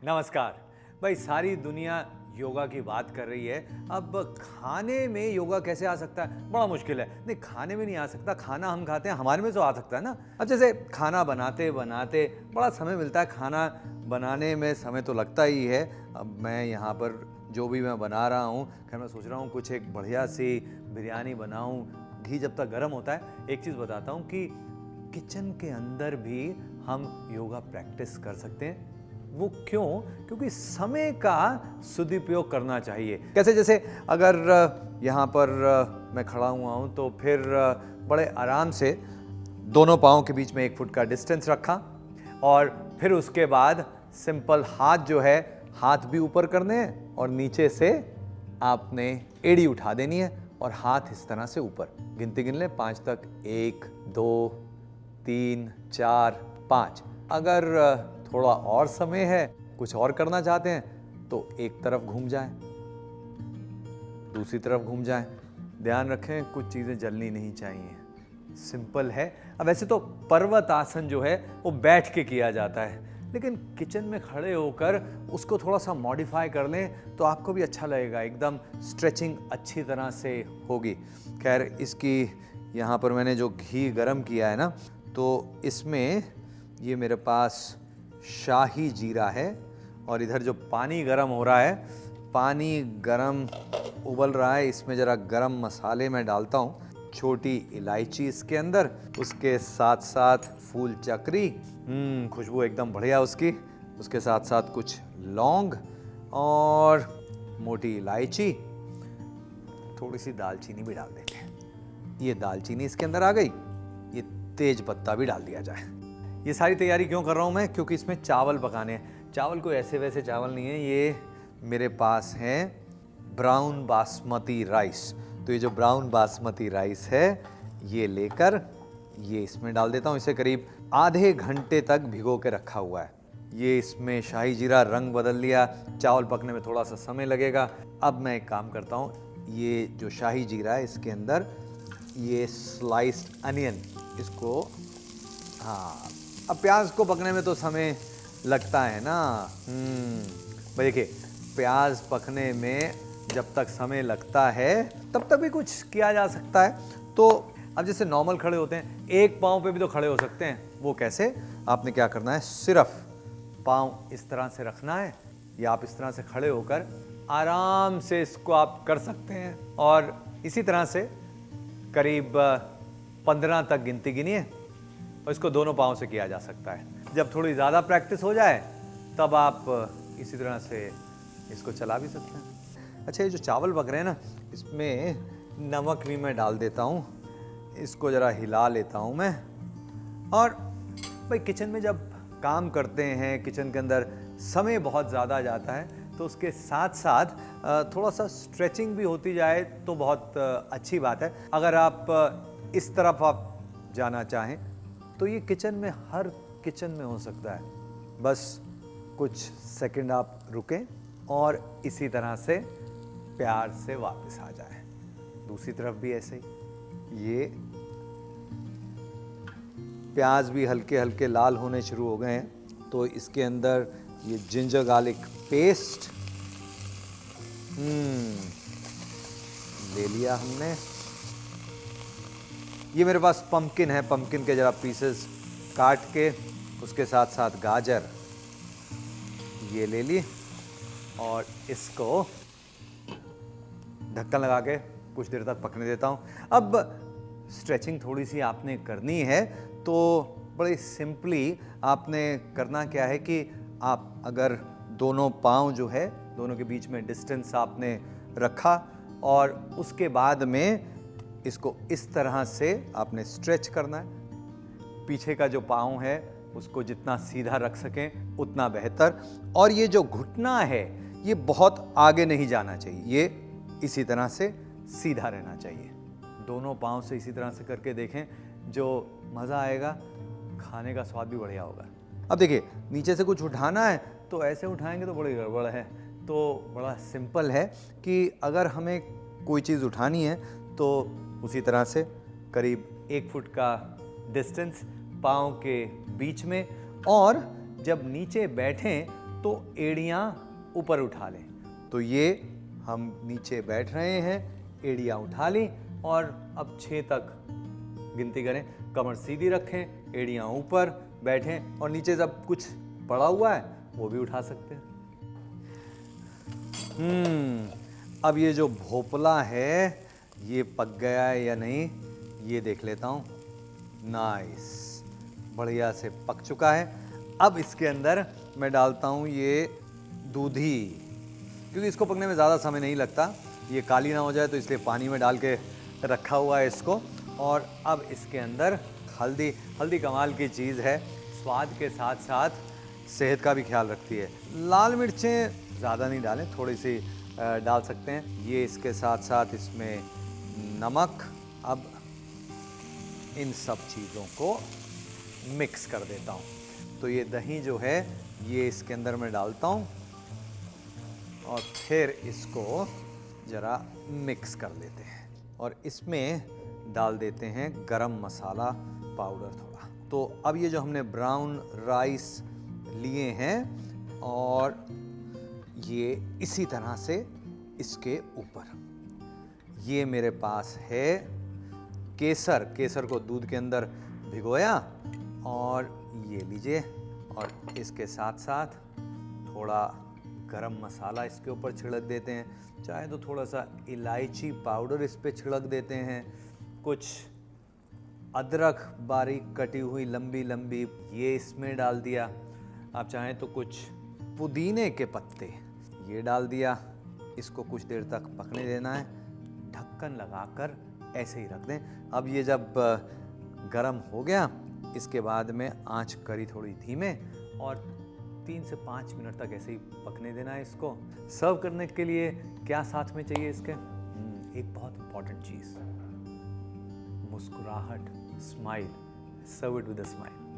नमस्कार। भाई सारी दुनिया योगा की बात कर रही है। अब खाने में योगा कैसे आ सकता है? बड़ा मुश्किल है। नहीं, खाने में नहीं आ सकता। खाना हम खाते हैं, हमारे में तो आ सकता है ना। अब जैसे खाना बनाते बनाते बड़ा समय मिलता है। खाना बनाने में समय तो लगता ही है। अब मैं यहाँ पर जो भी मैं बना रहा हूँ, खैर मैं सोच रहा हूँ कुछ एक बढ़िया सी बिरयानी बनाऊँ। घी जब तक गर्म होता है, एक चीज़ बताता हूँ कि किचन के अंदर भी हम योगा प्रैक्टिस कर सकते हैं। वो क्यों? क्योंकि समय का सदुपयोग करना चाहिए। कैसे? जैसे अगर यहाँ पर मैं खड़ा हुआ हूँ तो फिर बड़े आराम से दोनों पाँव के बीच में 1 फुट का डिस्टेंस रखा और फिर उसके बाद सिंपल हाथ जो है, हाथ भी ऊपर करने हैं और नीचे से आपने एड़ी उठा देनी है और हाथ इस तरह से ऊपर गिनती गिन लें 5 तक। 1 2 3 4 5। अगर थोड़ा और समय है, कुछ और करना चाहते हैं तो एक तरफ घूम जाएं, दूसरी तरफ घूम जाएं। ध्यान रखें कुछ चीज़ें जलनी नहीं चाहिए। सिंपल है। अब वैसे तो पर्वत आसन जो है वो बैठ के किया जाता है, लेकिन किचन में खड़े होकर उसको थोड़ा सा मॉडिफाई कर लें तो आपको भी अच्छा लगेगा। एकदम स्ट्रेचिंग अच्छी तरह से होगी। खैर इसकी यहाँ पर मैंने जो घी गरम किया है ना, तो इसमें ये मेरे पास शाही जीरा है और इधर जो पानी गरम हो रहा है, पानी गरम उबल रहा है। इसमें ज़रा गरम मसाले मैं डालता हूँ। छोटी इलायची इसके अंदर, उसके साथ साथ फूल चक्री, खुशबू एकदम बढ़िया उसकी। उसके साथ साथ कुछ लौंग और मोटी इलायची, थोड़ी सी दालचीनी भी डाल देंगे। ये दालचीनी इसके अंदर आ गई। ये तेज पत्ता भी डाल दिया जाए। ये सारी तैयारी क्यों कर रहा हूँ मैं? क्योंकि इसमें चावल पकाने हैं। चावल कोई ऐसे वैसे चावल नहीं है, ये मेरे पास हैं ब्राउन बासमती राइस। तो ये जो ब्राउन बासमती राइस है, ये लेकर ये इसमें डाल देता हूँ। इसे करीब आधे घंटे तक भिगो के रखा हुआ है। ये इसमें शाही जीरा रंग बदल लिया। चावल पकने में थोड़ा सा समय लगेगा। अब मैं एक काम करता हूँ, ये जो शाही जीरा है इसके अंदर ये स्लाइस्ड अनियन, इसको, हाँ, अब प्याज को पकने में तो समय लगता है ना। भाई देखिए, प्याज पकने में जब तक समय लगता है तब तक भी कुछ किया जा सकता है। तो अब जैसे नॉर्मल खड़े होते हैं, एक पाँव पे भी तो खड़े हो सकते हैं। वो कैसे? आपने क्या करना है, सिर्फ पाँव इस तरह से रखना है या आप इस तरह से खड़े होकर आराम से इसको आप कर सकते हैं। और इसी तरह से करीब 15 तक गिनती गिनिए और इसको दोनों पाँव से किया जा सकता है। जब थोड़ी ज़्यादा प्रैक्टिस हो जाए तब आप इसी तरह से इसको चला भी सकते हैं। अच्छा, ये जो चावल पक रहे हैं ना, इसमें नमक भी मैं डाल देता हूँ। इसको ज़रा हिला लेता हूँ मैं। और भाई किचन में जब काम करते हैं, किचन के अंदर समय बहुत ज़्यादा जाता है, तो उसके साथ साथ थोड़ा सा स्ट्रेचिंग भी होती जाए तो बहुत अच्छी बात है। अगर आप इस तरफ आप जाना चाहें तो ये किचन में, हर किचन में हो सकता है। बस कुछ सेकंड आप रुकें और इसी तरह से प्यार से वापस आ जाएं। दूसरी तरफ भी ऐसे ही। ये प्याज भी हल्के हल्के लाल होने शुरू हो गए हैं, तो इसके अंदर ये जिंजर गार्लिक पेस्ट ले लिया हमने। ये मेरे पास पम्पकिन है, पम्पकिन के जरा पीसेस काट के, उसके साथ साथ गाजर ये ले ली और इसको ढक्कन लगा के कुछ देर तक पकने देता हूँ। अब स्ट्रेचिंग थोड़ी सी आपने करनी है तो बड़ी सिंपली आपने करना क्या है कि आप अगर दोनों पाँव जो है, दोनों के बीच में डिस्टेंस आपने रखा और उसके बाद में इसको इस तरह से आपने स्ट्रेच करना है। पीछे का जो पाँव है उसको जितना सीधा रख सकें उतना बेहतर। और ये जो घुटना है ये बहुत आगे नहीं जाना चाहिए, ये इसी तरह से सीधा रहना चाहिए। दोनों पाँव से इसी तरह से करके देखें, जो मज़ा आएगा, खाने का स्वाद भी बढ़िया होगा। अब देखिए, नीचे से कुछ उठाना है तो ऐसे उठाएंगे तो बड़ी गड़बड़ है। तो बड़ा सिंपल है कि अगर हमें कोई चीज़ उठानी है तो उसी तरह से करीब 1 फुट का डिस्टेंस पाँव के बीच में, और जब नीचे बैठें तो एड़ियाँ ऊपर उठा लें। तो ये हम नीचे बैठ रहे हैं, एड़ियाँ उठा ली और अब 6 तक गिनती करें। कमर सीधी रखें, एड़ियाँ ऊपर बैठें और नीचे जब कुछ पड़ा हुआ है वो भी उठा सकते हैं। अब ये जो भोपला है ये पक गया है या नहीं ये देख लेता हूँ। नाइस, बढ़िया से पक चुका है। अब इसके अंदर मैं डालता हूँ ये दूधी, क्योंकि इसको पकने में ज़्यादा समय नहीं लगता, ये काली ना हो जाए तो इसलिए पानी में डाल के रखा हुआ है इसको। और अब इसके अंदर हल्दी। हल्दी कमाल की चीज़ है, स्वाद के साथ साथ सेहत का भी ख्याल रखती है। लाल मिर्चें ज़्यादा नहीं डालें, थोड़ी सी डाल सकते हैं। ये इसके साथ साथ इसमें नमक। अब इन सब चीज़ों को मिक्स कर देता हूँ। तो ये दही जो है ये इसके अंदर मैं डालता हूँ और फिर इसको ज़रा मिक्स कर लेते हैं और इसमें डाल देते हैं गरम मसाला पाउडर थोड़ा। तो अब ये जो हमने ब्राउन राइस लिए हैं और ये इसी तरह से इसके ऊपर, ये मेरे पास है केसर। केसर को दूध के अंदर भिगोया और ये लीजिए, और इसके साथ साथ थोड़ा गरम मसाला इसके ऊपर छिड़क देते हैं। चाहे तो थोड़ा सा इलायची पाउडर इस पे छिड़क देते हैं। कुछ अदरक बारीक कटी हुई लंबी लंबी ये इसमें डाल दिया। आप चाहें तो कुछ पुदीने के पत्ते ये डाल दिया। इसको कुछ देर तक पकने देना है, ढक्कन लगाकर ऐसे ही रख दें। अब ये जब गरम हो गया इसके बाद में आंच करी थोड़ी धीमे और 3 से 5 मिनट तक ऐसे ही पकने देना है इसको। सर्व करने के लिए क्या साथ में चाहिए इसके? एक बहुत इंपॉर्टेंट चीज़, मुस्कुराहट, smile. Serve it with a smile.